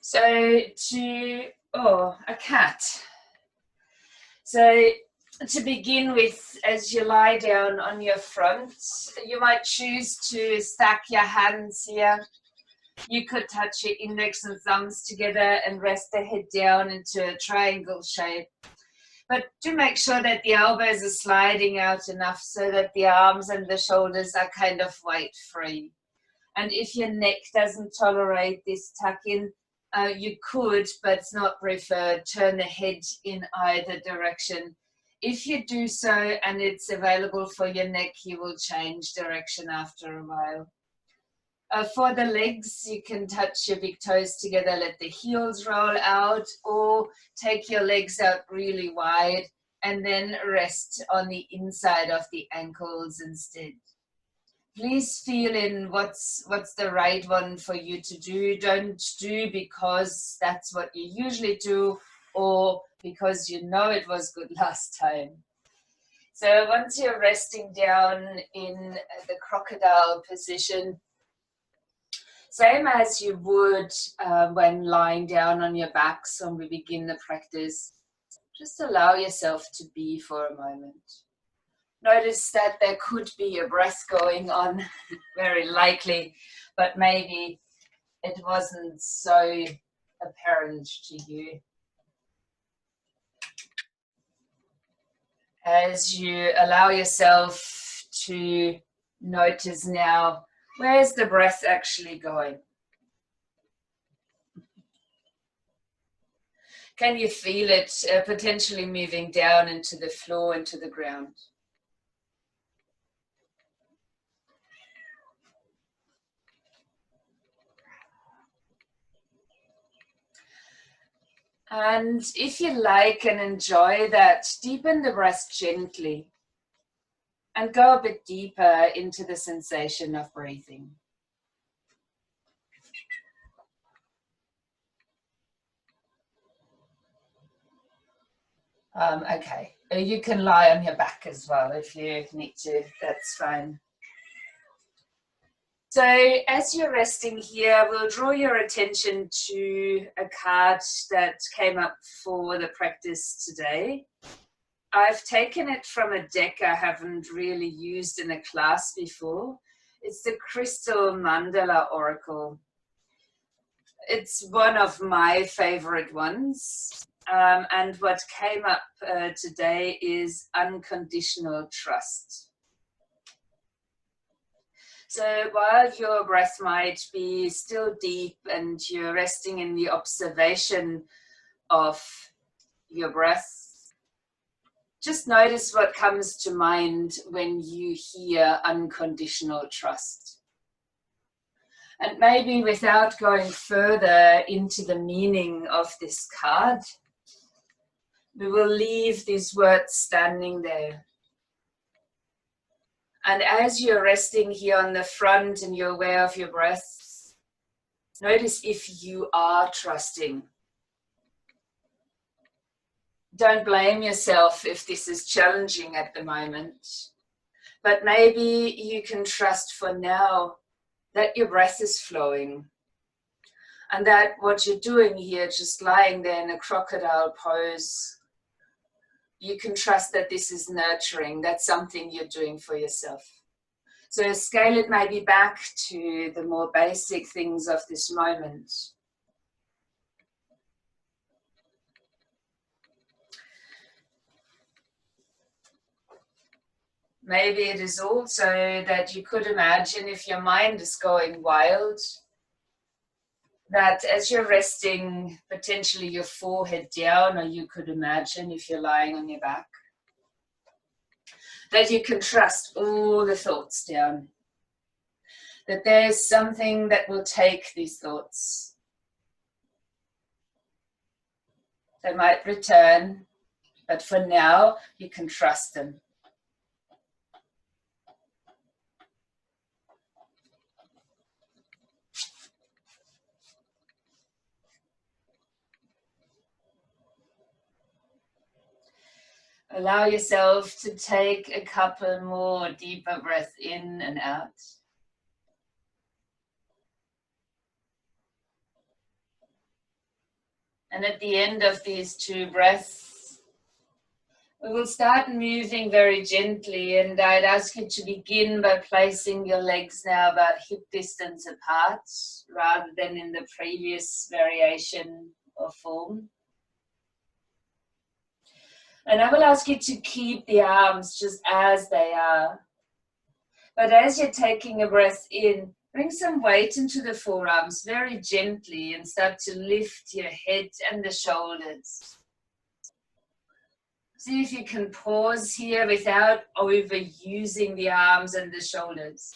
So a cat. So to begin with, as you lie down on your front, you might choose to stack your hands here. You could touch your index and thumbs together and rest the head down into a triangle shape. But do make sure that the elbows are sliding out enough so that the arms and the shoulders are kind of weight free. And if your neck doesn't tolerate this tuck in, you could, but it's not preferred, turn the head in either direction. If you do so and it's available for your neck, you will change direction after a while. For the legs, you can touch your big toes together, let the heels roll out, or take your legs out really wide and then rest on the inside of the ankles instead. Please feel in what's the right one for you to do. Don't do because that's what you usually do or because you know it was good last time. So once you're resting down in the crocodile position, same as you would when lying down on your backs when we begin the practice, just allow yourself to be for a moment. Notice that there could be a breath going on, very likely, but maybe it wasn't so apparent to you. As you allow yourself to notice now, where's the breath actually going? Can you feel it potentially moving down into the floor, into the ground? And if you like and enjoy that, deepen the breath gently and go a bit deeper into the sensation of breathing. Okay, you can lie on your back as well if you need to, that's fine. So as you're resting here, we'll draw your attention to a card that came up for the practice today. I've taken it from a deck I haven't really used in a class before. It's the Crystal Mandala Oracle. It's one of my favorite ones. And what came up today is unconditional trust. So while your breath might be still deep and you're resting in the observation of your breath, just notice what comes to mind when you hear unconditional trust. And maybe without going further into the meaning of this card, we will leave these words standing there. And as you're resting here on the front and you're aware of your breath, notice if you are trusting. Don't blame yourself if this is challenging at the moment, but maybe you can trust for now that your breath is flowing and that what you're doing here, just lying there in a crocodile pose, you can trust that this is nurturing. That's something you're doing for yourself. So scale it maybe back to the more basic things of this moment. Maybe it is also that you could imagine if your mind is going wild, that as you're resting, potentially your forehead down, or you could imagine if you're lying on your back, that you can trust all the thoughts down. That there's something that will take these thoughts. They might return, but for now, you can trust them. Allow yourself to take a couple more deeper breaths in and out. And at the end of these 2 breaths, we will start moving very gently, and I'd ask you to begin by placing your legs now about hip distance apart, rather than in the previous variation or form. And I will ask you to keep the arms just as they are. But as you're taking a breath in, bring some weight into the forearms very gently and start to lift your head and the shoulders. See if you can pause here without overusing the arms and the shoulders.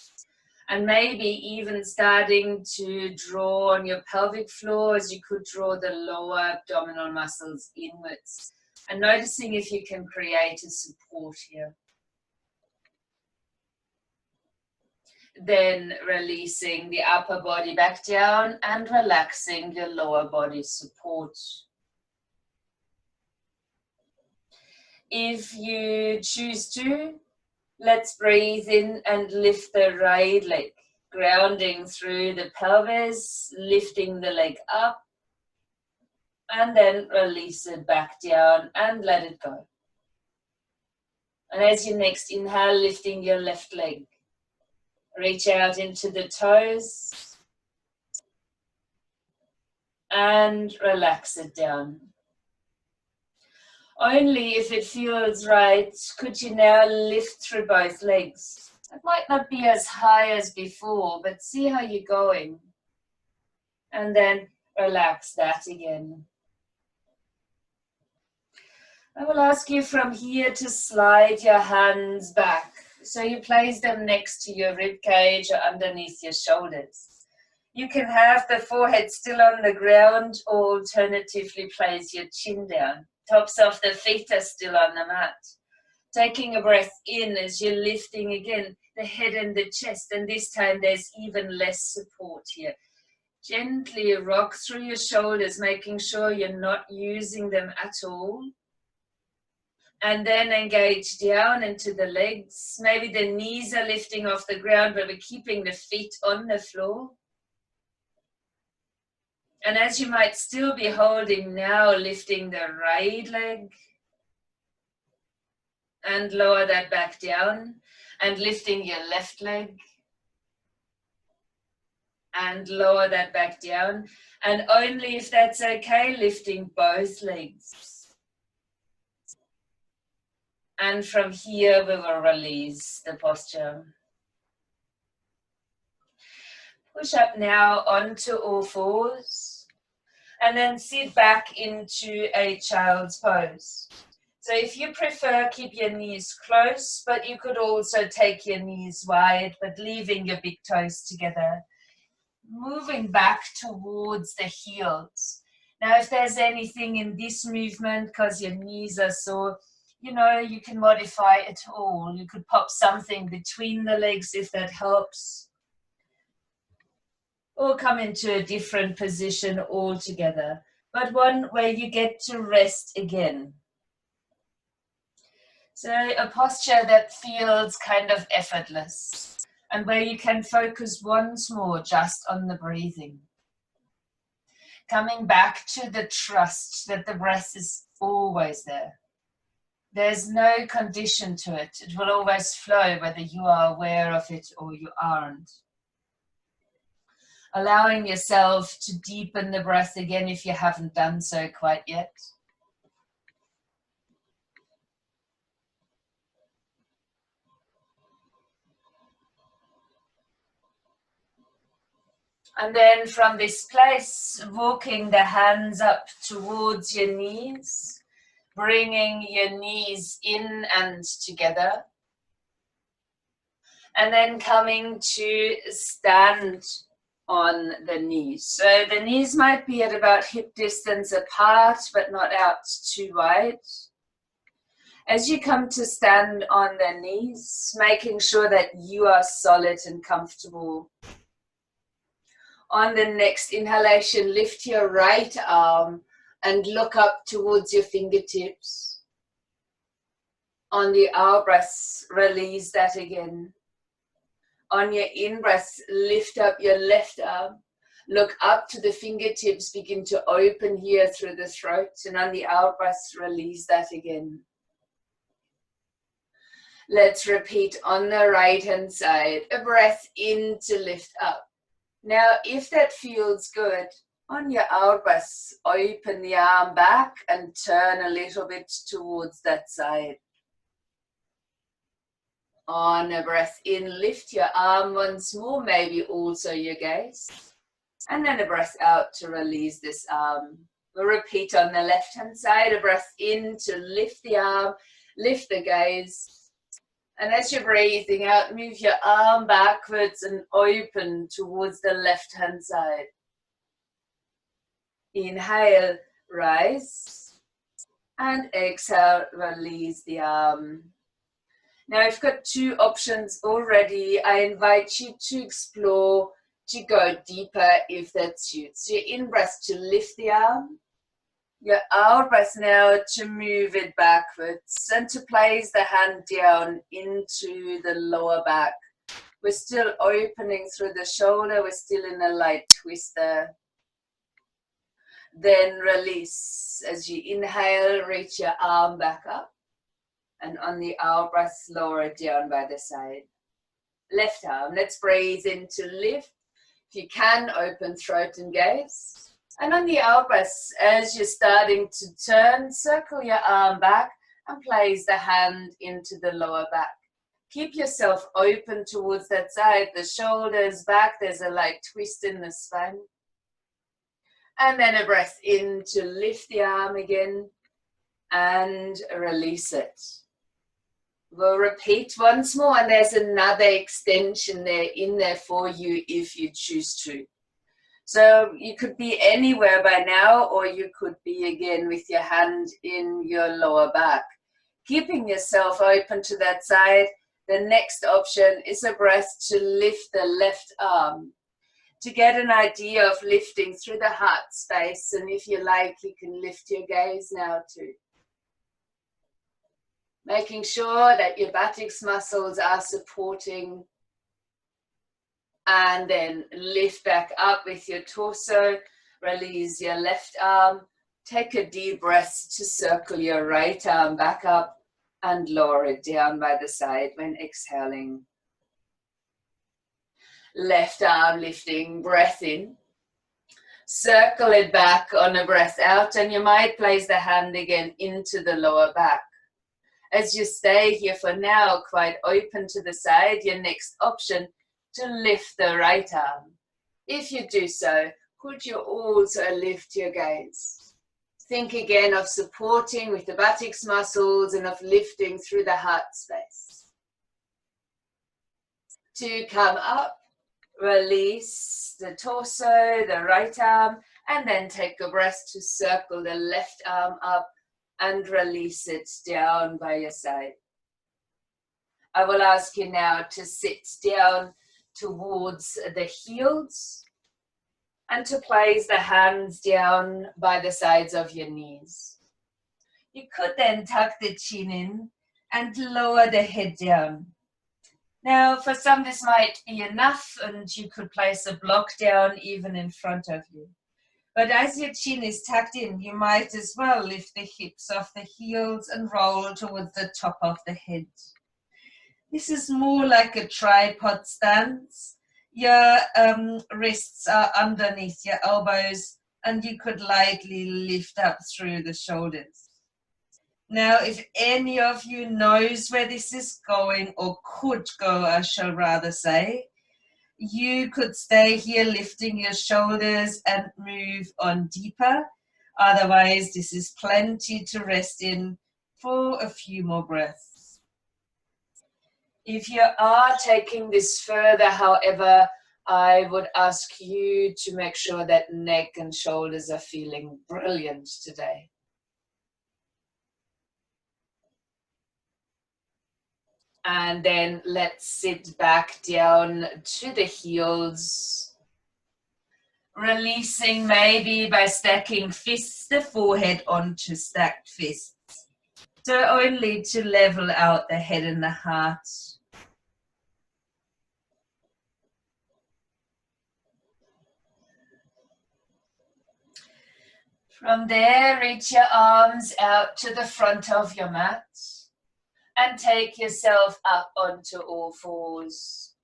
And maybe even starting to draw on your pelvic floor as you could draw the lower abdominal muscles inwards. And noticing if you can create a support here. Then releasing the upper body back down and relaxing your lower body support. If you choose to, let's breathe in and lift the right leg, grounding through the pelvis, lifting the leg up, and then release it back down and let it go. And as you next inhale, lifting your left leg. Reach out into the toes and relax it down. Only if it feels right, could you now lift through both legs. It might not be as high as before, but see how you're going. And then relax that again. I will ask you from here to slide your hands back. So you place them next to your rib cage or underneath your shoulders. You can have the forehead still on the ground, or alternatively place your chin down. Tops of the feet are still on the mat. Taking a breath in as you're lifting again the head and the chest, and this time there's even less support here. Gently rock through your shoulders, making sure you're not using them at all. And then engage down into the legs. Maybe the knees are lifting off the ground, but we're keeping the feet on the floor. And as you might still be holding now, lifting the right leg. And lower that back down. And lifting your left leg. And lower that back down. And only if that's okay, lifting both legs. And from here, we will release the posture. Push up now onto all fours. And then sit back into a child's pose. So if you prefer, keep your knees close, but you could also take your knees wide, but leaving your big toes together. Moving back towards the heels. Now, if there's anything in this movement, because your knees are sore, you can modify it all. You could pop something between the legs if that helps. Or come into a different position altogether. But one where you get to rest again. So a posture that feels kind of effortless. And where you can focus once more just on the breathing. Coming back to the trust that the breath is always there. There's no condition to it. It will always flow whether you are aware of it or you aren't. Allowing yourself to deepen the breath again if you haven't done so quite yet. And then from this place, walking the hands up towards your knees. Bringing your knees in and together. And then coming to stand on the knees. So the knees might be at about hip distance apart, but not out too wide. As you come to stand on the knees, making sure that you are solid and comfortable. On the next inhalation, lift your right arm and look up towards your fingertips. On the out breath, release that again. On your in breath, lift up your left arm. Look up to the fingertips, begin to open here through the throat, and on the out breath, release that again. Let's repeat on the right hand side, a breath in to lift up. Now, if that feels good, on your out breath, open the arm back and turn a little bit towards that side. On a breath in, lift your arm once more, maybe also your gaze. And then a breath out to release this arm. We'll repeat on the left hand side, a breath in to lift the arm, lift the gaze. And as you're breathing out, move your arm backwards and open towards the left hand side. Inhale, rise. And exhale, release the arm. Now I've got two options already. I invite you to explore, to go deeper if that suits. Your in-breath to lift the arm. Your out-breath now to move it backwards and to place the hand down into the lower back. We're still opening through the shoulder. We're still in a light twist there. Then release. As you inhale, reach your arm back up. And on the out breath, lower it down by the side. Left arm, let's breathe in to lift. If you can, open throat and gaze. And on the out breath, as you're starting to turn, circle your arm back and place the hand into the lower back. Keep yourself open towards that side, the shoulders back, there's a light twist in the spine. And then a breath in to lift the arm again and release it. We'll repeat once more, and there's another extension there in there for you if you choose to. So you could be anywhere by now, or you could be again with your hand in your lower back. Keeping yourself open to that side, the next option is a breath to lift the left arm. To get an idea of lifting through the heart space, and if you like, you can lift your gaze now too. Making sure that your buttocks muscles are supporting, and then lift back up with your torso, release your left arm, take a deep breath to circle your right arm back up and lower it down by the side when exhaling. Left arm lifting, breath in, circle it back on a breath out, and you might place the hand again into the lower back. As you stay here for now, quite open to the side, your next option to lift the right arm. If you do so, could you also lift your gaze? Think again of supporting with the buttocks muscles and of lifting through the heart space. To come up, release the torso, the right arm, and then take a breath to circle the left arm up and release it down by your side. I will ask you now to sit down towards the heels and to place the hands down by the sides of your knees. You could then tuck the chin in and lower the head down. Now, for some this might be enough, and you could place a block down even in front of you. But as your chin is tucked in, you might as well lift the hips off the heels and roll towards the top of the head. This is more like a tripod stance. Your wrists are underneath your elbows, and you could lightly lift up through the shoulders. Now, if any of you knows where this is going, or could go, I shall rather say, you could stay here lifting your shoulders and move on deeper. Otherwise, this is plenty to rest in for a few more breaths. If you are taking this further, however, I would ask you to make sure that neck and shoulders are feeling brilliant today. And then let's sit back down to the heels. Releasing maybe by stacking fists, the forehead onto stacked fists. So only to level out the head and the heart. From there, reach your arms out to the front of your mat and take yourself up onto all fours.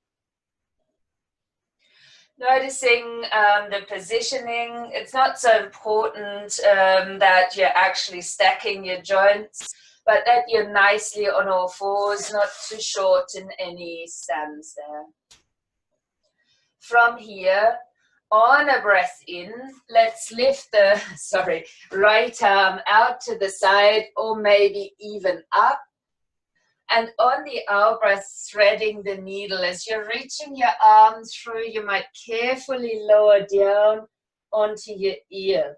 Noticing the positioning. It's not so important that you're actually stacking your joints, but that you're nicely on all fours, not too short in any stance there. From here, on a breath in, let's lift the right arm out to the side or maybe even up. And on the out breath, threading the needle. As you're reaching your arm through, you might carefully lower down onto your ear.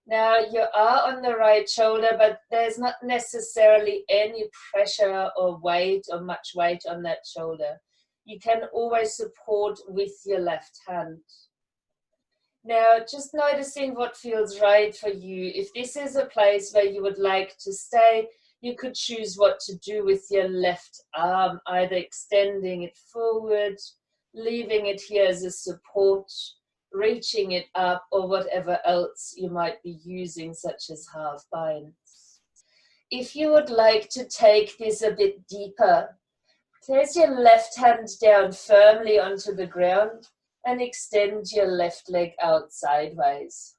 Now you are on the right shoulder, but there's not necessarily any pressure or weight or much weight on that shoulder. You can always support with your left hand. Now, just noticing what feels right for you. If this is a place where you would like to stay, you could choose what to do with your left arm, either extending it forward, leaving it here as a support, reaching it up, or whatever else you might be using, such as half binds. If you would like to take this a bit deeper, place your left hand down firmly onto the ground and extend your left leg out sideways.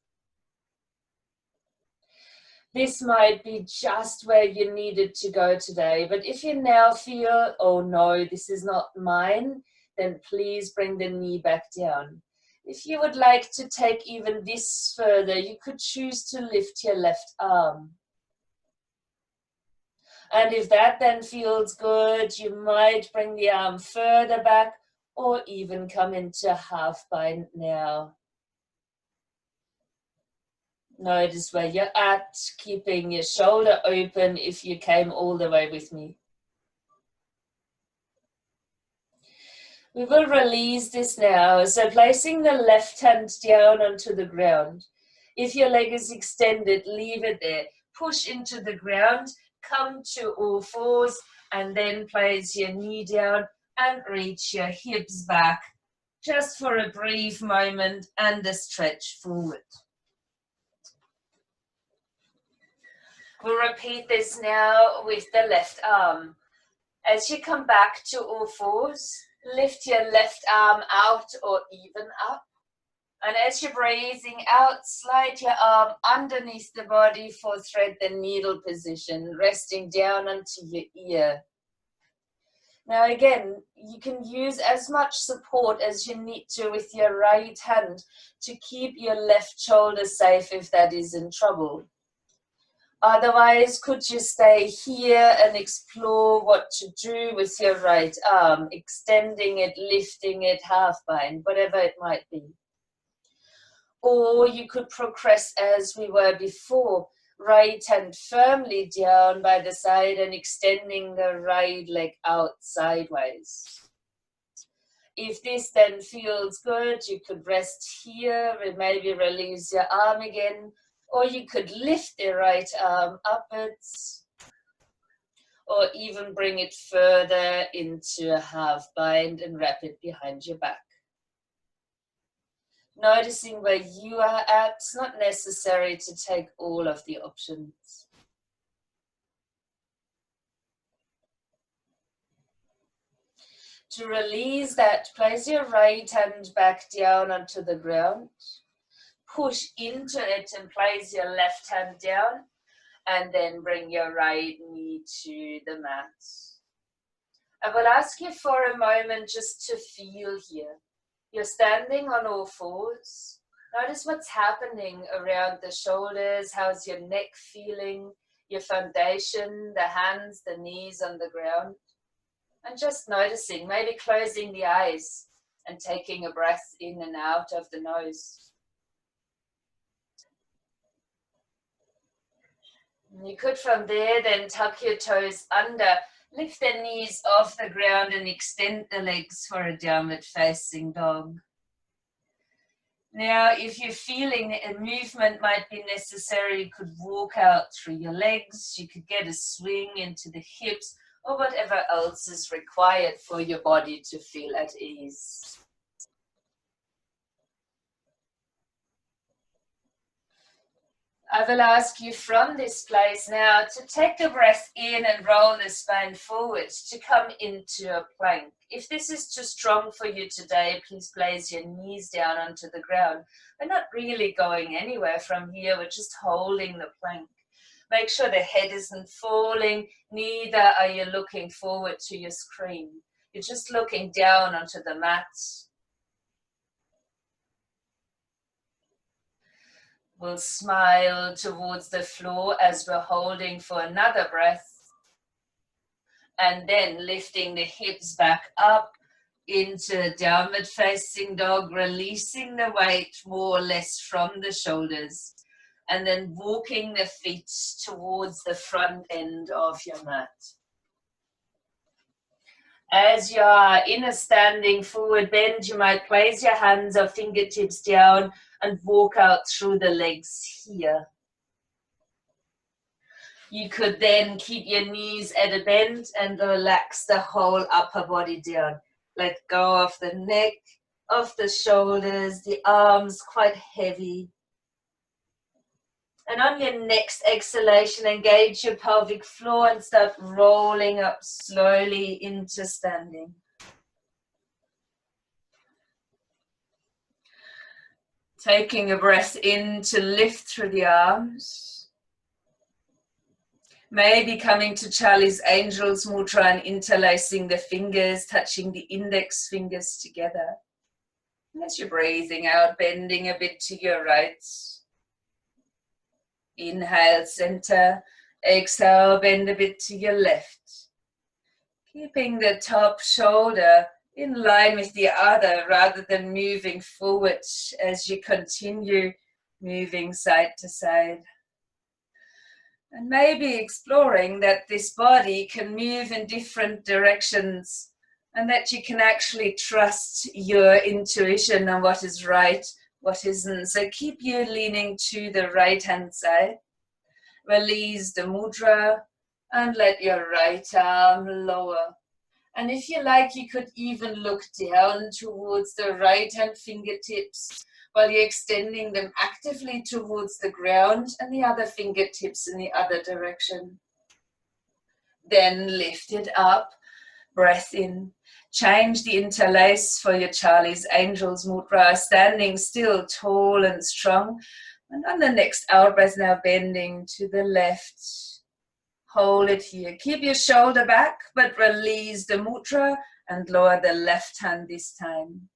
This might be just where you needed to go today, but if you now feel, oh no, this is not mine, then please bring the knee back down. If you would like to take even this further, you could choose to lift your left arm. And if that then feels good, you might bring the arm further back or even come into half bind now. Notice where you're at, keeping your shoulder open if you came all the way with me. We will release this now. So placing the left hand down onto the ground. If your leg is extended, leave it there. Push into the ground, come to all fours, and then place your knee down and reach your hips back just for a brief moment and a stretch forward. We'll repeat this now with the left arm. As you come back to all fours, lift your left arm out or even up. And as you're breathing out, slide your arm underneath the body for thread the needle position, resting down onto your ear. Now again, you can use as much support as you need to with your right hand to keep your left shoulder safe if that is in trouble. Otherwise, could you stay here and explore what to do with your right arm, extending it, lifting it, half bind, whatever it might be. Or you could progress as we were before, right hand firmly down by the side and extending the right leg out sideways. If this then feels good, you could rest here and maybe release your arm again, or you could lift the right arm upwards, or even bring it further into a half bind and wrap it behind your back. Noticing where you are at, it's not necessary to take all of the options. To release that, place your right hand back down onto the ground. Push into it and place your left hand down, and then bring your right knee to the mat. I will ask you for a moment just to feel here. You're standing on all fours. Notice what's happening around the shoulders. How's your neck feeling? Your foundation, the hands, the knees on the ground. And just noticing, maybe closing the eyes and taking a breath in and out of the nose. You could from there then tuck your toes under, lift the knees off the ground and extend the legs for a downward facing dog. Now, if you're feeling a movement might be necessary, you could walk out through your legs, you could get a swing into the hips, or whatever else is required for your body to feel at ease. I will ask you from this place now to take a breath in and roll the spine forward to come into a plank. If this is too strong for you today, please place your knees down onto the ground. We're not really going anywhere from here, we're just holding the plank. Make sure the head isn't falling, neither are you looking forward to your screen. You're just looking down onto the mat. We'll smile towards the floor as we're holding for another breath. And then lifting the hips back up into downward facing dog, releasing the weight more or less from the shoulders. And then walking the feet towards the front end of your mat. As you are in a standing forward bend, you might place your hands or fingertips down and walk out through the legs here. You could then keep your knees at a bend and relax the whole upper body down. Let go of the neck, of the shoulders, the arms quite heavy. And on your next exhalation, engage your pelvic floor and start rolling up slowly into standing. Taking a breath in to lift through the arms. Maybe coming to Charlie's Angels Mudra and interlacing the fingers, touching the index fingers together. And as you're breathing out, bending a bit to your right. Inhale, center. Exhale, bend a bit to your left. Keeping the top shoulder in line with the other rather than moving forward as you continue moving side to side. And maybe exploring that this body can move in different directions and that you can actually trust your intuition on what is right, what isn't. So keep you leaning to the right hand side. Release the mudra and let your right arm lower. And if you like, you could even look down towards the right hand fingertips while you're extending them actively towards the ground and the other fingertips in the other direction. Then lift it up, breath in. Change the interlace for your Charlie's Angels Mudra, standing still, tall and strong. And on the next out breath, now bending to the left. Hold it here. Keep your shoulder back, but release the mudra and lower the left hand this time.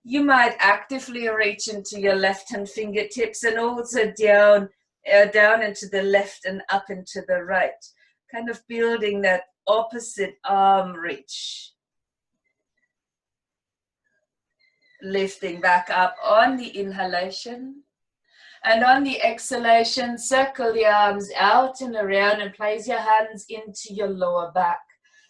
You might actively reach into your left hand fingertips and also down into the left and up into the right. Kind of building that opposite arm reach. Lifting back up on the inhalation. And on the exhalation, circle the arms out and around and place your hands into your lower back.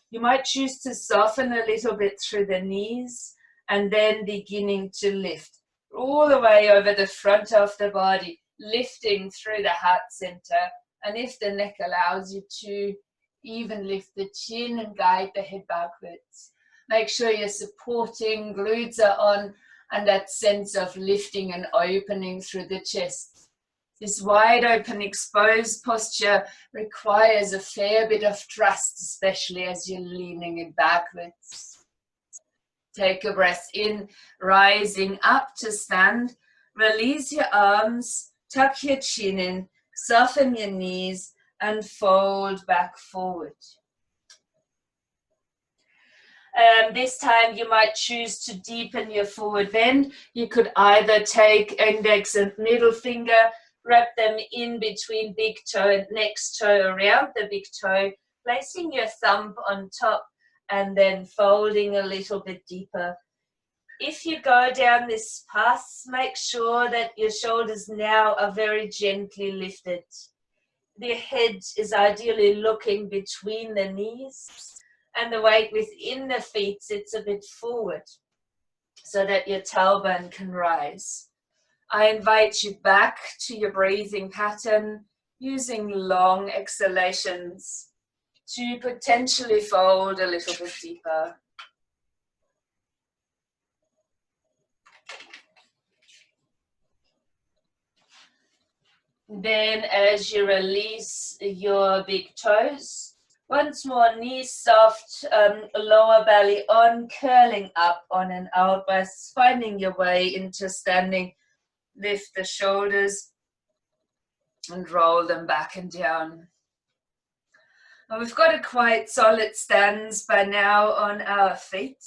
You might choose to soften a little bit through the knees and then beginning to lift all the way over the front of the body, lifting through the heart center. And if the neck allows you to, even lift the chin and guide the head backwards. Make sure you're supporting, glutes are on, and that sense of lifting and opening through the chest. This wide open exposed posture requires a fair bit of trust, especially as you're leaning it backwards. Take a breath in, rising up to stand. Release your arms, tuck your chin in, soften your knees, and fold back forward. This time you might choose to deepen your forward bend. You could either take index and middle finger, wrap them in between big toe and next toe around the big toe, placing your thumb on top and then folding a little bit deeper. If you go down this path, make sure that your shoulders now are very gently lifted. The head is ideally looking between the knees. And the weight within the feet sits a bit forward so that your tailbone can rise. I invite you back to your breathing pattern using long exhalations to potentially fold a little bit deeper. Then as you release your big toes, once more, knees soft, lower belly on, curling up on an out breath, finding your way into standing. Lift the shoulders and roll them back and down. Well, we've got a quite solid stance by now on our feet.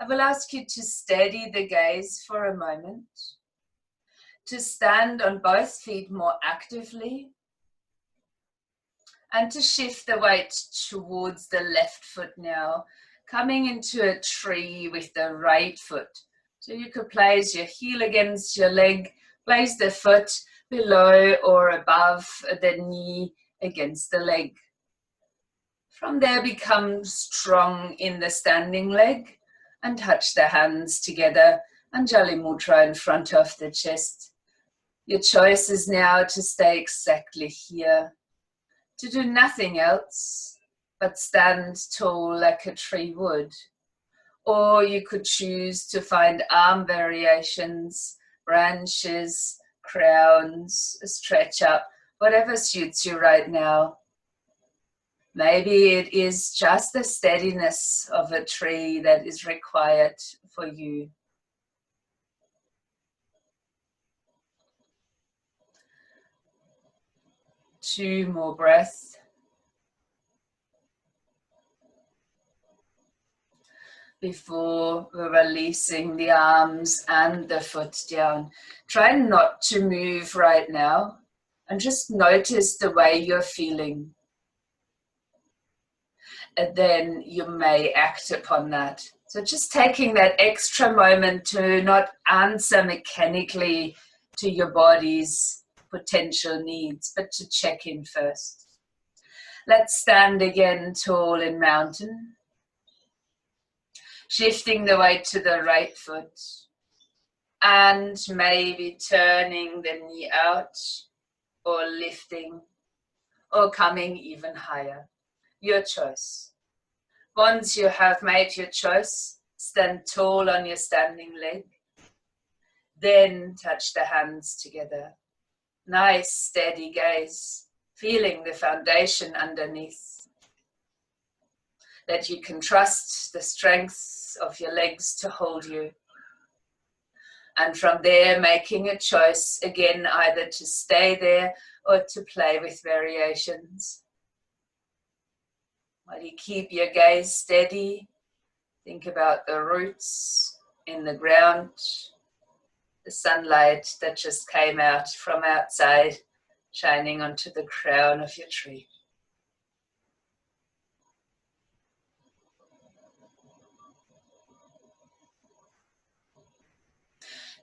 I will ask you to steady the gaze for a moment, to stand on both feet more actively, and to shift the weight towards the left foot now, coming into a tree with the right foot. So you could place your heel against your leg, place the foot below or above the knee against the leg. From there, become strong in the standing leg and touch the hands together, Anjali Mudra in front of the chest. Your choice is now to stay exactly here, to do nothing else but stand tall like a tree would. Or you could choose to find arm variations, branches, crowns, a stretch up, whatever suits you right now. Maybe it is just the steadiness of a tree that is required for you. Two more breaths. Before releasing the arms and the foot down. Try not to move right now and just notice the way you're feeling. And then you may act upon that. So just taking that extra moment to not answer mechanically to your body's potential needs, but to check in first. Let's stand again tall in mountain. Shifting the weight to the right foot. And maybe turning the knee out or lifting or coming even higher. Your choice. Once you have made your choice, stand tall on your standing leg. Then touch the hands together. Nice steady gaze, feeling the foundation underneath. That you can trust the strength of your legs to hold you. And from there, making a choice, again, either to stay there or to play with variations. While you keep your gaze steady, think about the roots in the ground, the sunlight that just came out from outside, shining onto the crown of your tree.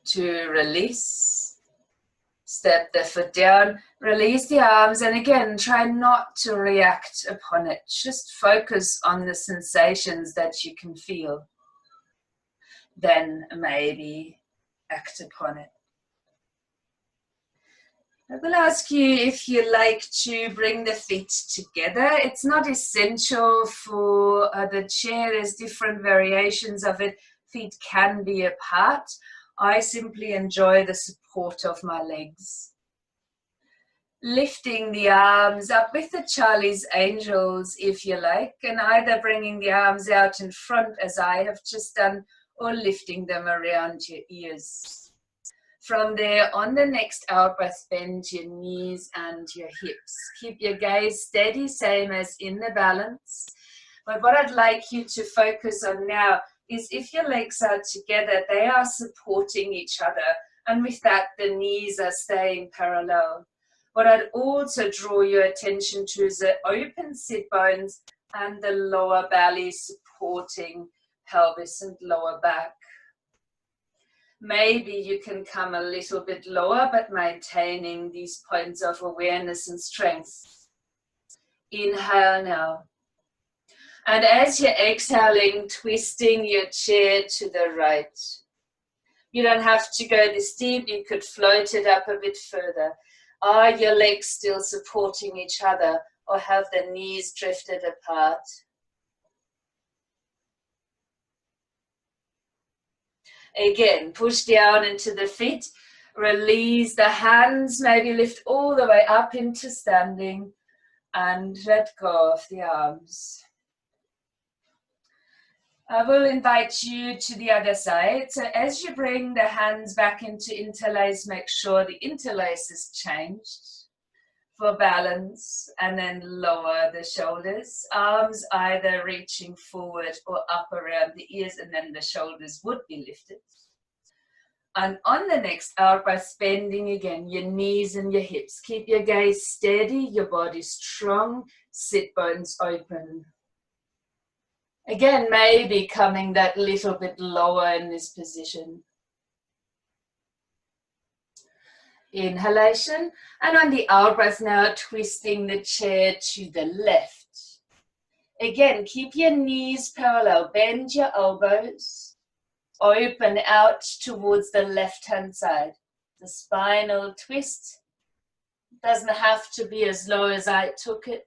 To release, step the foot down, release the arms, and again, try not to react upon it. Just focus on the sensations that you can feel. Then maybe act upon it. I will ask you if you like to bring the feet together. It's not essential for the chair. There's different variations of it. Feet can be apart. I simply enjoy the support of my legs. Lifting the arms up with the Charlie's Angels, if you like, and either bringing the arms out in front as I have just done, or lifting them around your ears. From there, on the next out breath, bend your knees and your hips. Keep your gaze steady, same as in the balance. But what I'd like you to focus on now is if your legs are together, they are supporting each other. And with that, the knees are staying parallel. What I'd also draw your attention to is the open sit bones and the lower belly supporting pelvis and lower back. Maybe you can come a little bit lower, but maintaining these points of awareness and strength. Inhale now. And as you're exhaling, twisting your chair to the right. You don't have to go this deep. You could float it up a bit further. Are your legs still supporting each other, or have the knees drifted apart? Again, push down into the feet. Release the hands, maybe lift all the way up into standing and let go of the arms. I will invite you to the other side. So as you bring the hands back into interlace, make sure the interlace is changed for balance, and then lower the shoulders. Arms either reaching forward or up around the ears, and then the shoulders would be lifted. And on the next out breath, bending again, your knees and your hips. Keep your gaze steady, your body strong, sit bones open. Again, maybe coming that little bit lower in this position. Inhalation, and on the out breath now, twisting the chair to the left. Again, keep your knees parallel, bend your elbows, open out towards the left-hand side. The spinal twist doesn't have to be as low as I took it.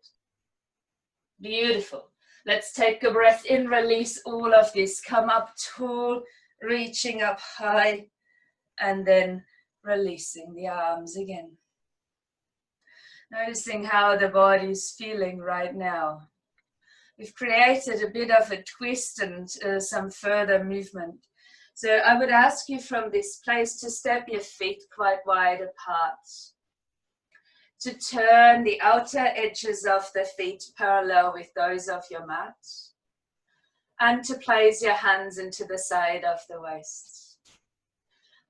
Beautiful. Let's take a breath in, release all of this. Come up tall, reaching up high, and then releasing the arms again. Noticing how the body's feeling right now. We've created a bit of a twist and some further movement. So I would ask you from this place to step your feet quite wide apart, to turn the outer edges of the feet parallel with those of your mat, and to place your hands into the side of the waist.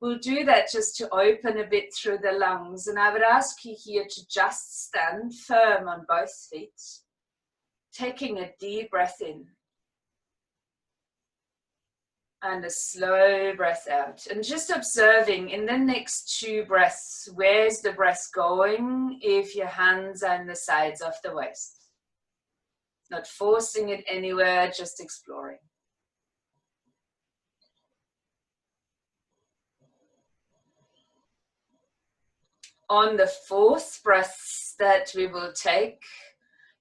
We'll do that just to open a bit through the lungs, and I would ask you here to just stand firm on both feet, taking a deep breath in and a slow breath out, and just observing in the next 2 breaths, where's the breath going if your hands are in the sides of the waist. Not forcing it anywhere, just exploring. On the 4th breath that we will take,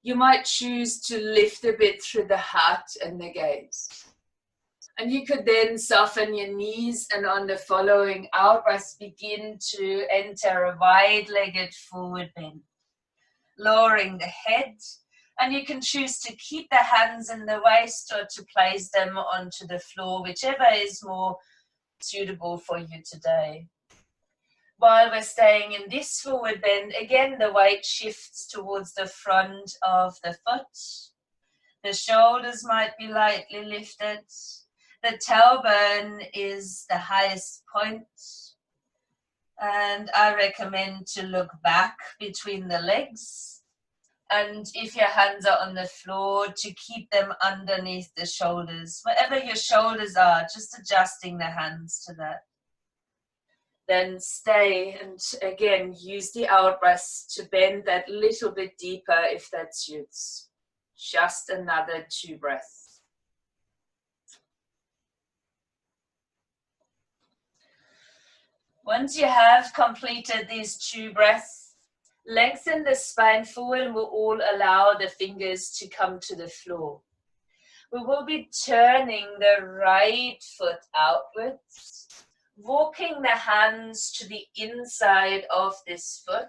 you might choose to lift a bit through the heart and the gaze. And you could then soften your knees, and on the following out breath, begin to enter a wide-legged forward bend. Lowering the head, and you can choose to keep the hands in the waist or to place them onto the floor, whichever is more suitable for you today. While we're staying in this forward bend, again the weight shifts towards the front of the foot. The shoulders might be lightly lifted. The tailbone is the highest point, and I recommend to look back between the legs, and if your hands are on the floor, to keep them underneath the shoulders. Wherever your shoulders are, just adjusting the hands to that. Then stay, and again use the out breaths to bend that little bit deeper if that suits. Just another 2 breaths. Once you have completed these 2 breaths, lengthen the spine forward, and we'll all allow the fingers to come to the floor. We will be turning the right foot outwards, walking the hands to the inside of this foot,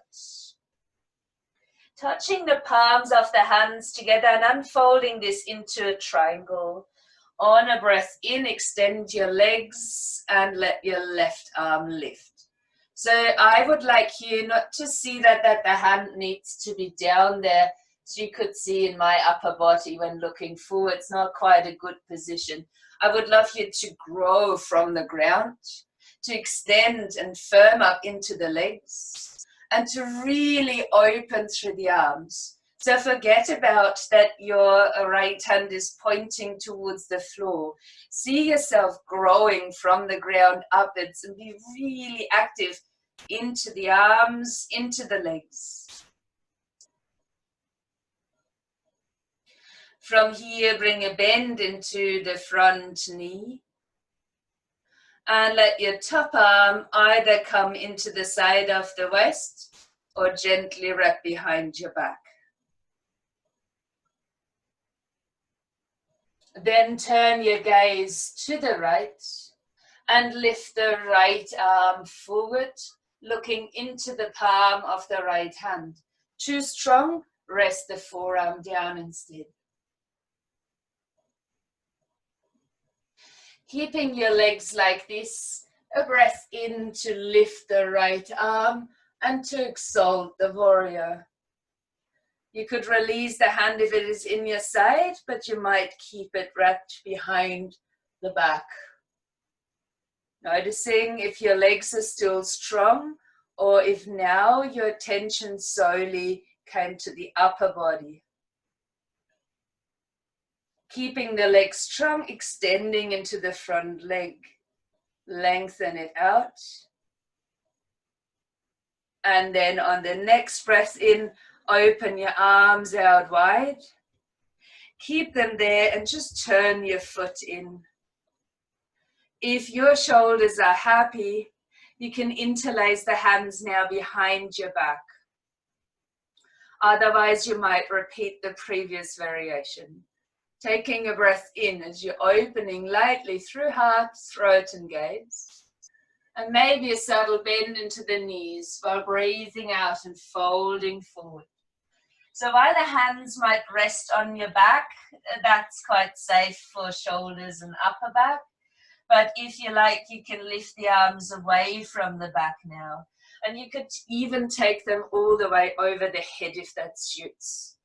touching the palms of the hands together and unfolding this into a triangle. On a breath in, extend your legs and let your left arm lift. So I would like you not to see that the hand needs to be down there. So you could see in my upper body when looking forward, it's not quite a good position. I would love you to grow from the ground, to extend and firm up into the legs, and to really open through the arms. So forget about that your right hand is pointing towards the floor. See yourself growing from the ground upwards, and be really active into the arms, into the legs. From here, bring a bend into the front knee. And let your top arm either come into the side of the waist or gently wrap behind your back. Then turn your gaze to the right and lift the right arm forward looking into the palm of the right hand. Too strong, rest the forearm down instead. Keeping your legs like this, a breath in to lift the right arm and to exalt the warrior. You could release the hand if it is in your side, but you might keep it wrapped behind the back. Noticing if your legs are still strong or if now your attention solely came to the upper body. Keeping the leg strong, extending into the front leg. Lengthen it out. And then on the next breath in, open your arms out wide. Keep them there and just turn your foot in. If your shoulders are happy, you can interlace the hands now behind your back. Otherwise, you might repeat the previous variation. Taking a breath in as you're opening lightly through heart, throat, and gaze. And maybe a subtle bend into the knees while breathing out and folding forward. So while the hands might rest on your back, that's quite safe for shoulders and upper back. But if you like, you can lift the arms away from the back now. And you could even take them all the way over the head if that suits.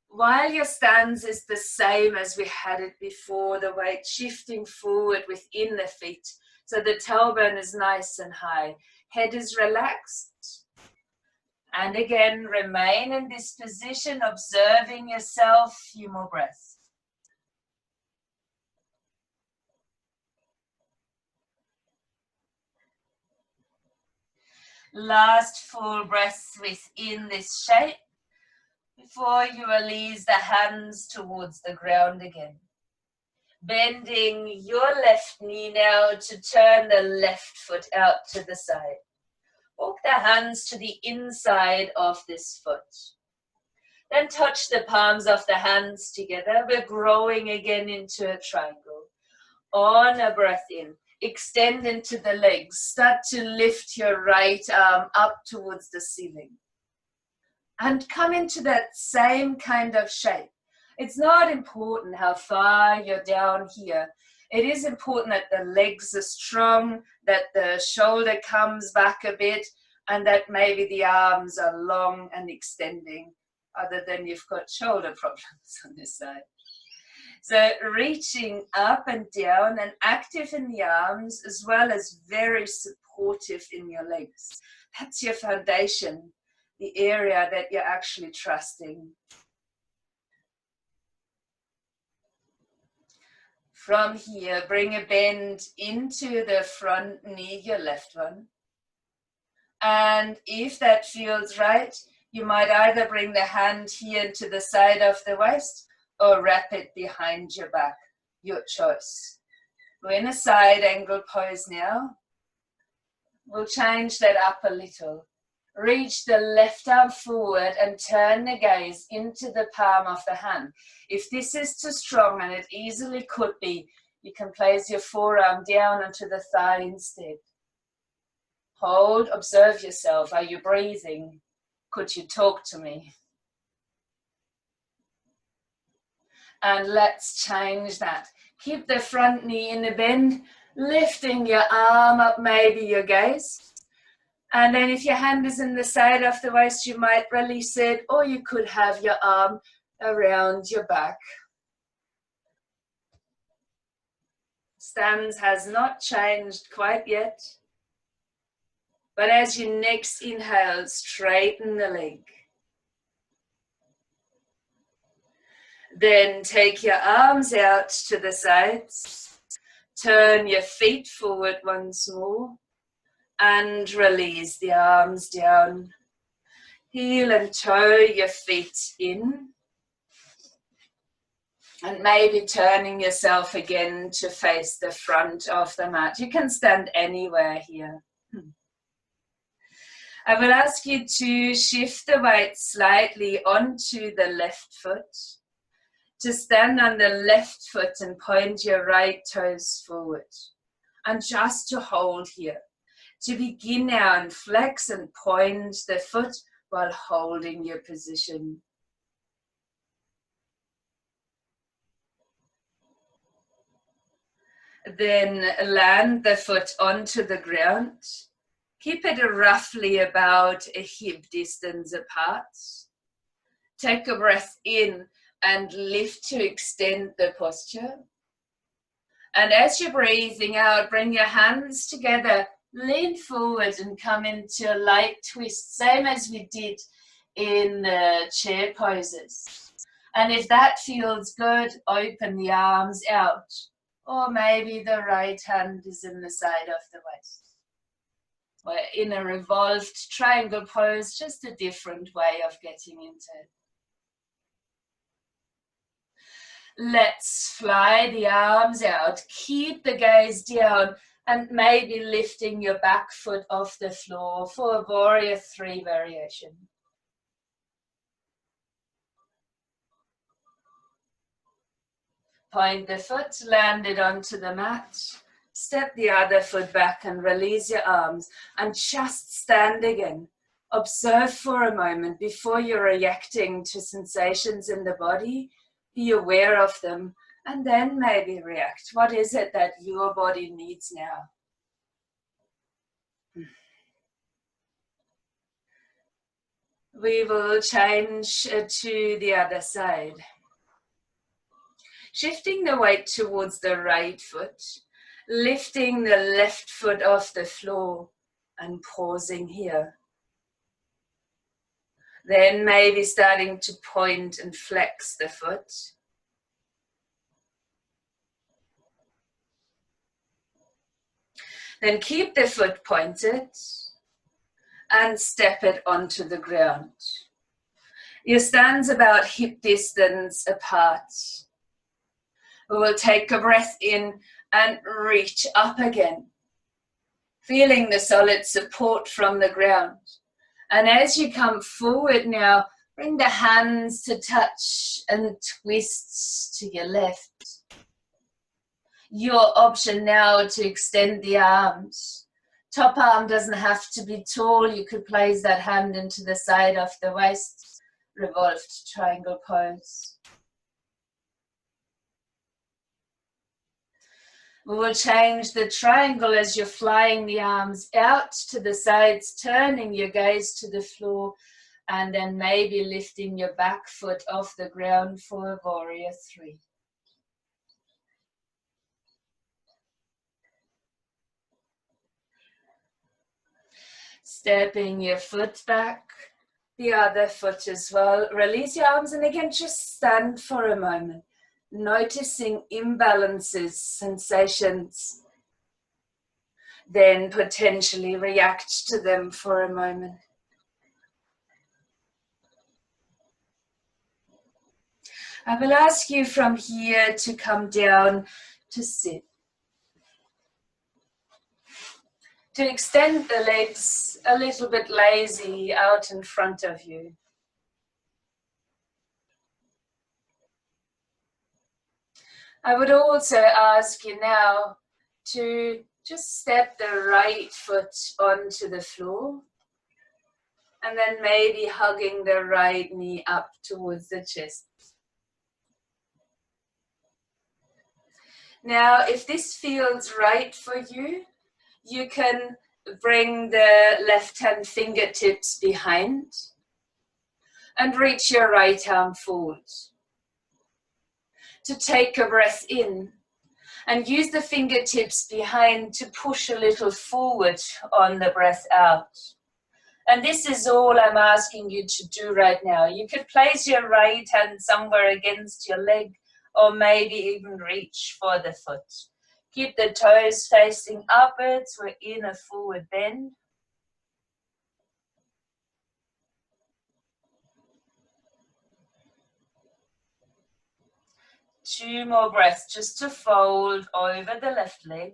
While your stance is the same as we had it before, the weight shifting forward within the feet. So the tailbone is nice and high. Head is relaxed. And again, remain in this position, observing yourself. Few more breaths. Last full breath within this shape before you release the hands towards the ground again. Bending your left knee now to turn the left foot out to the side. Walk the hands to the inside of this foot. Then touch the palms of the hands together. We're growing again into a triangle. On a breath in. Extend into the legs. Start to lift your right arm up towards the ceiling. And come into that same kind of shape. It's not important how far you're down here. It is important that the legs are strong, that the shoulder comes back a bit, and that maybe the arms are long and extending, other than you've got shoulder problems on this side. So reaching up and down and active in the arms, as well as very supportive in your legs. That's your foundation, the area that you're actually trusting. From here, bring a bend into the front knee, your left one. And if that feels right, you might either bring the hand here into the side of the waist or wrap it behind your back, your choice. We're in a side angle pose now. We'll change that up a little. Reach the left arm forward and turn the gaze into the palm of the hand. If this is too strong, and it easily could be, you can place your forearm down onto the thigh instead. Hold, observe yourself. Are you breathing? Could you talk to me? And let's change that. Keep the front knee in a bend, lifting your arm up, maybe your gaze. And then if your hand is in the side of the waist, you might release it, or you could have your arm around your back. Stance has not changed quite yet. But as you next inhale, straighten the leg. Then take your arms out to the sides. Turn your feet forward once more. And release the arms down. Heel and toe your feet in. And maybe turning yourself again to face the front of the mat. You can stand anywhere here. I will ask you to shift the weight slightly onto the left foot. To stand on the left foot and point your right toes forward. And just to hold here. To begin now, and flex and point the foot while holding your position. Then land the foot onto the ground. Keep it roughly about a hip distance apart. Take a breath in and lift to extend the posture. And as you're breathing out, bring your hands together, lean forward and come into a light twist, same as we did in chair poses. And if that feels good, open the arms out. Or maybe the right hand is in the side of the waist. We're in a revolved triangle pose, just a different way of getting into it. Let's fly the arms out. Keep the gaze down and maybe lifting your back foot off the floor for a warrior 3 variation. Point the foot, land it onto the mat. Step the other foot back and release your arms and just stand again. Observe for a moment before you're reacting to sensations in the body. Be aware of them and then maybe react. What is it that your body needs now? We will change to the other side. Shifting the weight towards the right foot, lifting the left foot off the floor and pausing here. Then maybe starting to point and flex the foot. Then keep the foot pointed and step it onto the ground. Your stand's about hip distance apart. We will take a breath in and reach up again, feeling the solid support from the ground. And as you come forward now, bring the hands to touch and twist to your left. Your option now to extend the arms. Top arm doesn't have to be tall. You could place that hand into the side of the waist. Revolved triangle pose. We will change the triangle as you're flying the arms out to the sides, turning your gaze to the floor, and then maybe lifting your back foot off the ground for a warrior 3. Stepping your foot back, the other foot as well. Release your arms and again just stand for a moment. Noticing imbalances, sensations, then potentially react to them for a moment. I will ask you from here to come down to sit. To extend the legs a little bit lazy out in front of you. I would also ask you now to just step the right foot onto the floor and then maybe hugging the right knee up towards the chest. Now, if this feels right for you, you can bring the left hand fingertips behind and reach your right arm forward. To take a breath in and use the fingertips behind to push a little forward on the breath out. And this is all I'm asking you to do right now. You could place your right hand somewhere against your leg or maybe even reach for the foot. Keep the toes facing upwards. We're in a forward bend. Two more breaths just to fold over the left leg.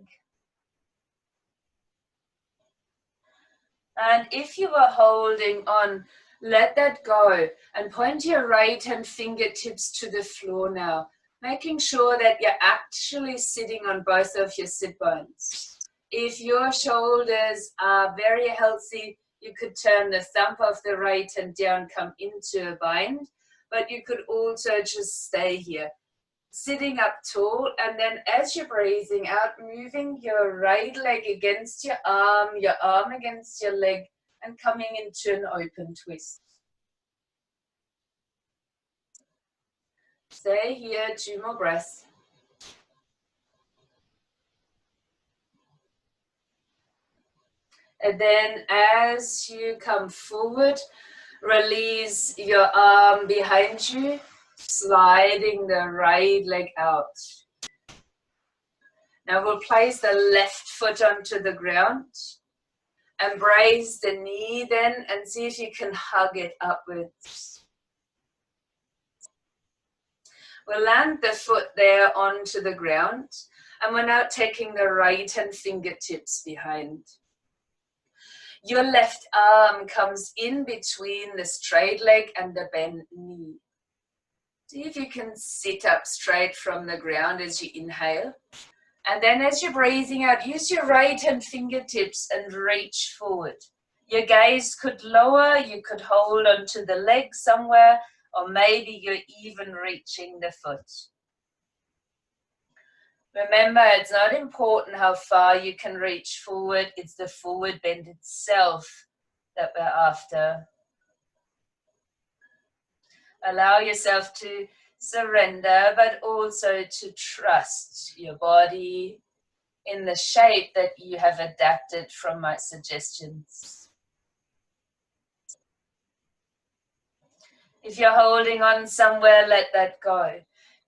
And if you are holding on, let that go and point your right hand fingertips to the floor now, making sure that you're actually sitting on both of your sit bones. If your shoulders are very healthy, you could turn the thumb of the right hand down, come into a bind, but you could also just stay here, sitting up tall, and then as you're breathing out, moving your right leg against your arm against your leg, and coming into an open twist. Stay here, 2 more breaths. And then as you come forward, release your arm behind you, sliding the right leg out. Now we'll place the left foot onto the ground. Embrace the knee then and see if you can hug it upwards. We'll land the foot there onto the ground, and we're now taking the right hand fingertips behind. Your left arm comes in between the straight leg and the bent knee. See if you can sit up straight from the ground as you inhale. And then as you're breathing out, use your right hand fingertips and reach forward. Your gaze could lower, you could hold onto the leg somewhere, or maybe you're even reaching the foot. Remember, it's not important how far you can reach forward, it's the forward bend itself that we're after. Allow yourself to surrender, but also to trust your body in the shape that you have adapted from my suggestions. If you're holding on somewhere, let that go.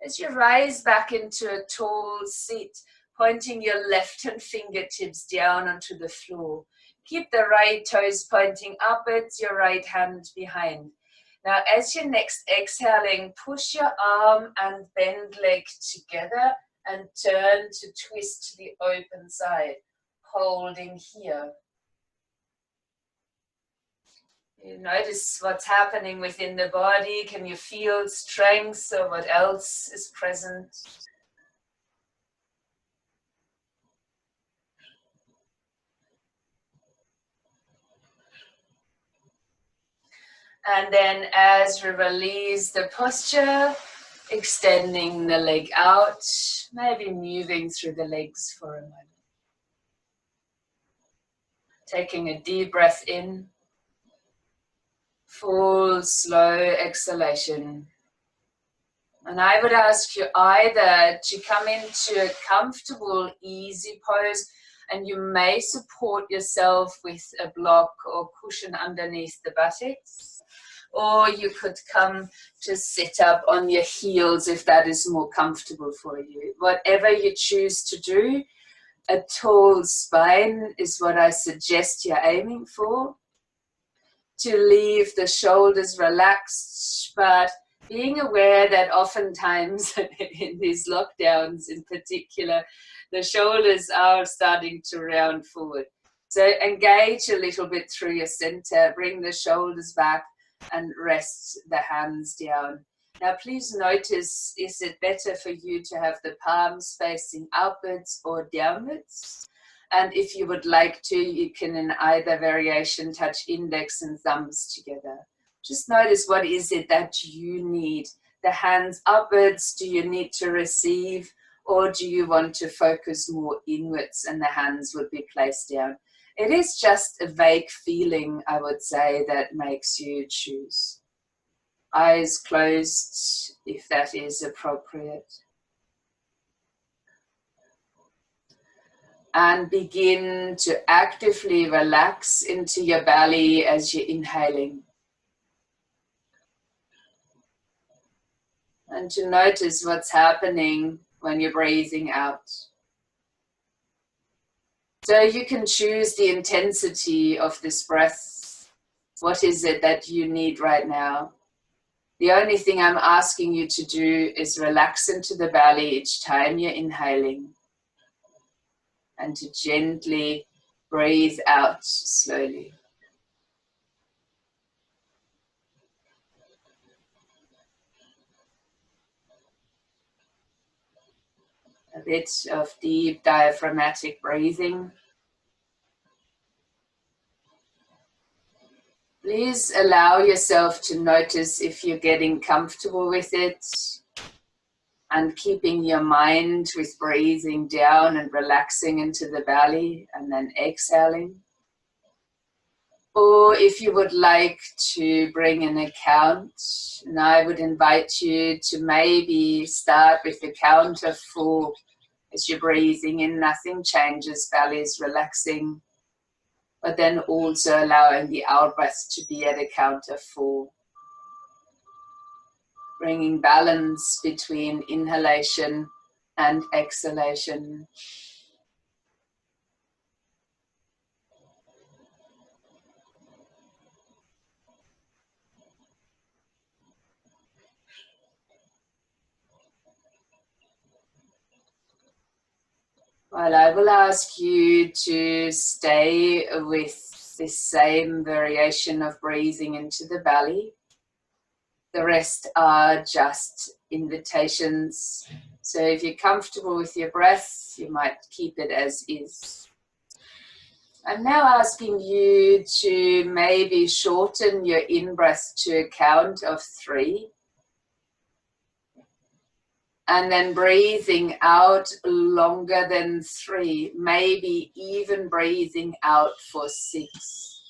As you rise back into a tall seat, pointing your left hand fingertips down onto the floor. Keep the right toes pointing upwards, your right hand behind. Now, as you're next exhaling, push your arm and bend leg together and turn to twist to the open side, holding here. You notice what's happening within the body. Can you feel strength or what else is present? And then as we release the posture, extending the leg out, maybe moving through the legs for a moment. Taking a deep breath in, full slow exhalation. And I would ask you either to come into a comfortable, easy pose, and you may support yourself with a block or cushion underneath the buttocks, or you could come to sit up on your heels if that is more comfortable for you. Whatever you choose to do, a tall spine is what I suggest you're aiming for. To leave the shoulders relaxed, but being aware that oftentimes in these lockdowns in particular, the shoulders are starting to round forward. So engage a little bit through your center, bring the shoulders back and rest the hands down. Now please notice, is it better for you to have the palms facing upwards or downwards? And if you would like to, you can in either variation touch index and thumbs together. Just notice, what is it that you need? The hands upwards, do you need to receive, or do you want to focus more inwards and the hands would be placed down? It is just a vague feeling, I would say, that makes you choose. Eyes closed, if that is appropriate. And begin to actively relax into your belly as you're inhaling. And to notice what's happening when you're breathing out. So you can choose the intensity of this breath. What is it that you need right now? The only thing I'm asking you to do is relax into the belly each time you're inhaling. And to gently breathe out slowly. A bit of deep diaphragmatic breathing. Please allow yourself to notice if you're getting comfortable with it and keeping your mind with breathing down and relaxing into the belly and then exhaling. Or if you would like to bring an account, and I would invite you to maybe start with the count of 4. As you're breathing in, nothing changes, belly is relaxing, but then also allowing the out breath to be at a count of 4. Bringing balance between inhalation and exhalation. Well, I will ask you to stay with this same variation of breathing into the belly. The rest are just invitations. So if you're comfortable with your breath, you might keep it as is. I'm now asking you to maybe shorten your in-breath to a count of 3. And then breathing out longer than 3, maybe even breathing out for 6.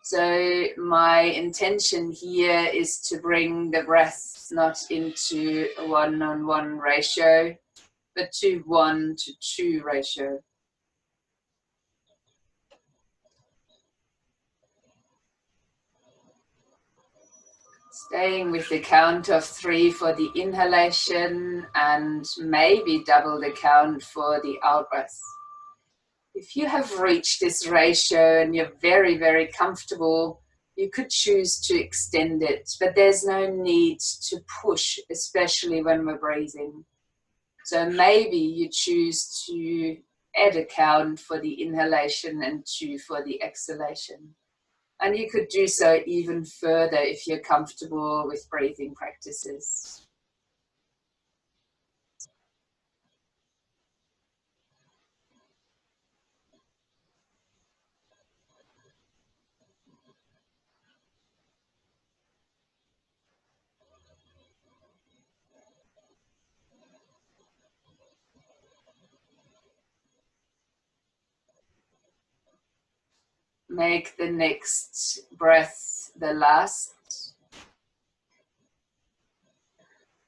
So my intention here is to bring the breath not into a 1-on-1 ratio, but to 1-to-2 ratio. Staying with the count of 3 for the inhalation and maybe double the count for the out breath. If you have reached this ratio and you're very, very comfortable, you could choose to extend it, but there's no need to push, especially when we're breathing. So maybe you choose to add a count for the inhalation and 2 for the exhalation. And you could do so even further if you're comfortable with breathing practices. Make the next breath the last.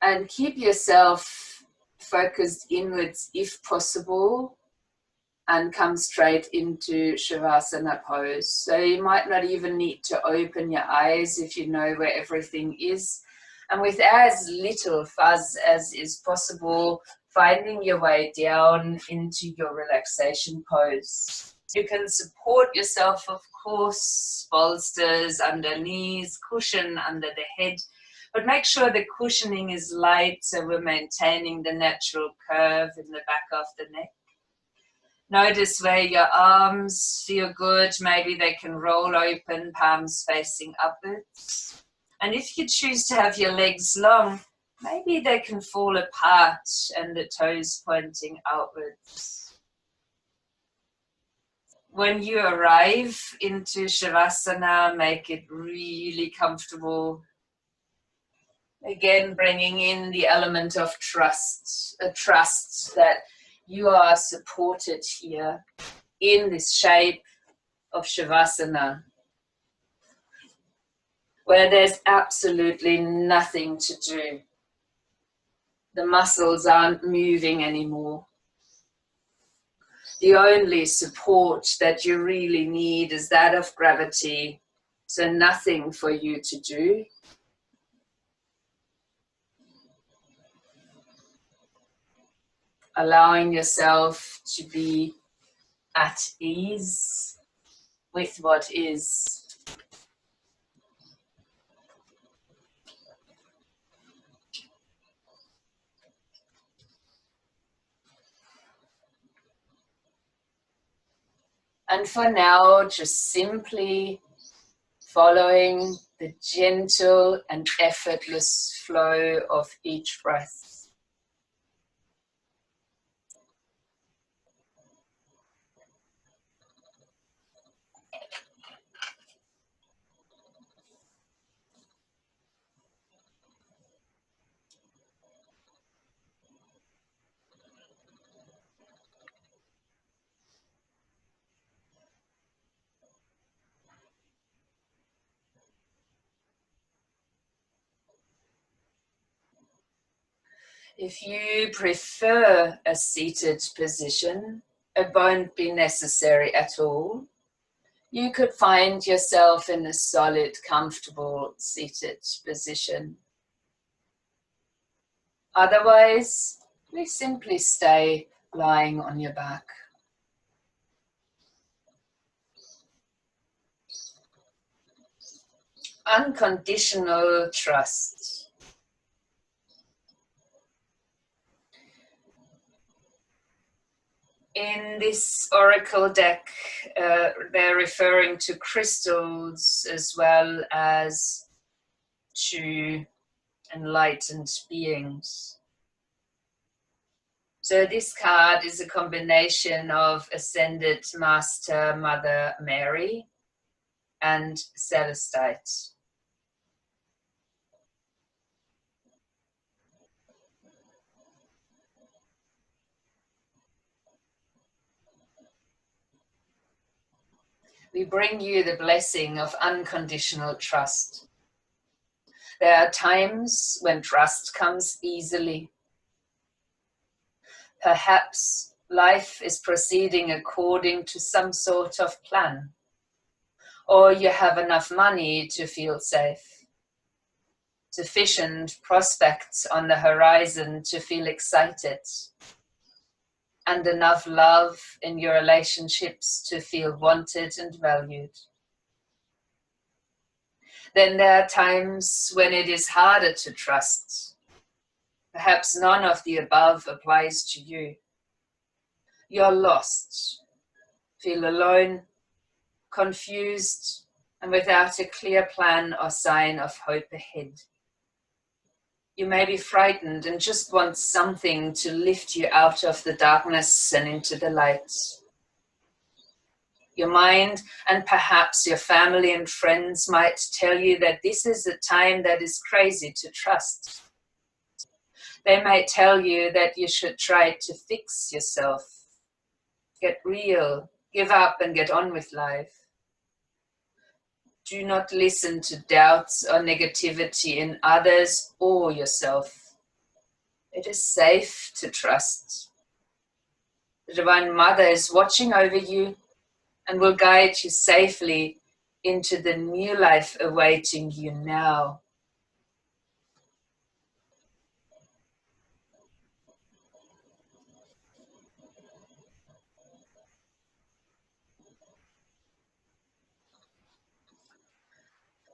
And keep yourself focused inwards if possible, and come straight into Shavasana pose. So you might not even need to open your eyes if you know where everything is. And with as little fuzz as is possible, finding your way down into your relaxation pose. You can support yourself, of course, bolsters under knees, cushion under the head, but make sure the cushioning is light so we're maintaining the natural curve in the back of the neck. Notice where your arms feel good. Maybe they can roll open, palms facing upwards. And if you choose to have your legs long, maybe they can fall apart and the toes pointing outwards. When you arrive into Shavasana, make it really comfortable. Again, bringing in the element of trust, a trust that you are supported here in this shape of Shavasana, where there's absolutely nothing to do. The muscles aren't moving anymore. The only support that you really need is that of gravity, so nothing for you to do. Allowing yourself to be at ease with what is. And for now, just simply following the gentle and effortless flow of each breath. If you prefer a seated position, it won't be necessary at all. You could find yourself in a solid, comfortable seated position. Otherwise, please simply stay lying on your back. Unconditional trust. In this oracle deck, they're referring to crystals as well as to enlightened beings. So this card is a combination of Ascended Master Mother Mary and Celestite. We bring you the blessing of unconditional trust. There are times when trust comes easily. Perhaps life is proceeding according to some sort of plan, or you have enough money to feel safe, sufficient prospects on the horizon to feel excited, and enough love in your relationships to feel wanted and valued. Then there are times when it is harder to trust. Perhaps none of the above applies to you. You're lost, feel alone, confused, and without a clear plan or sign of hope ahead. You may be frightened and just want something to lift you out of the darkness and into the light. Your mind and perhaps your family and friends might tell you that this is a time that is crazy to trust. They might tell you that you should try to fix yourself, get real, give up and get on with life. Do not listen to doubts or negativity in others or yourself. It is safe to trust. The Divine Mother is watching over you and will guide you safely into the new life awaiting you now.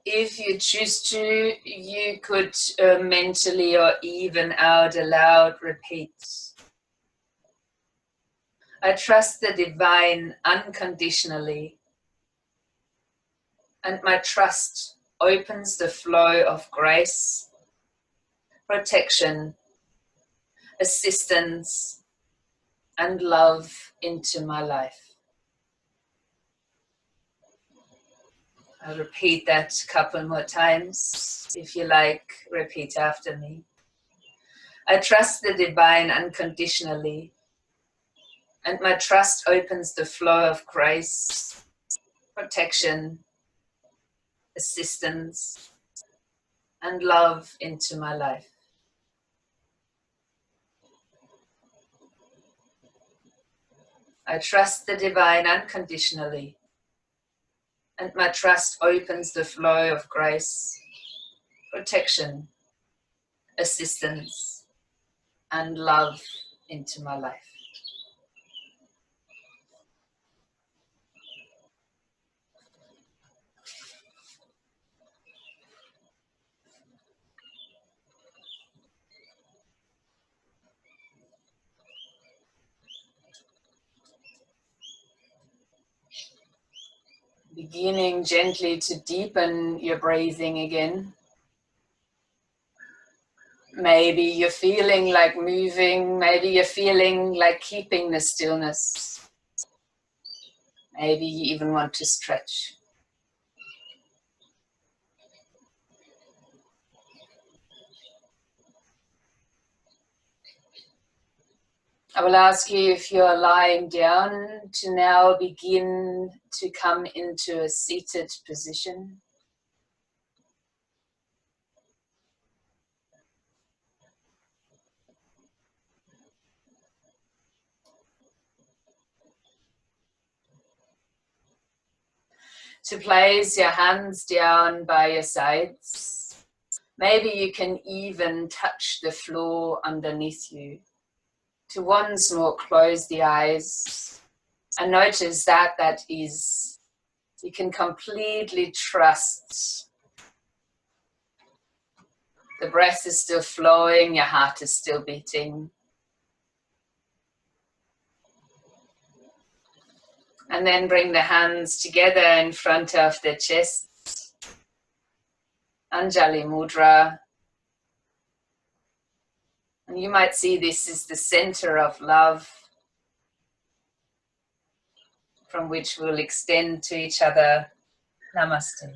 If you choose to, you could mentally or even out aloud repeat, I trust the Divine unconditionally, and my trust opens the flow of grace, protection, assistance, and love into my life. I'll repeat that a couple more times. If you like, repeat after me. I trust the Divine unconditionally, and my trust opens the flow of grace, protection, assistance, and love into my life. I trust the Divine unconditionally, and my trust opens the flow of grace, protection, assistance, and love into my life. Beginning gently to deepen your breathing again. Maybe you're feeling like moving, maybe you're feeling like keeping the stillness. Maybe you even want to stretch. I will ask you, if you're lying down, to now begin to come into a seated position. to place your hands down by your sides. Maybe you can even touch the floor underneath you. To once more close the eyes and notice that is, you can completely trust. The breath is still flowing, your heart is still beating. And then bring the hands together in front of the chest. Anjali Mudra. And you might see this is the center of love from which we'll extend to each other. Namaste.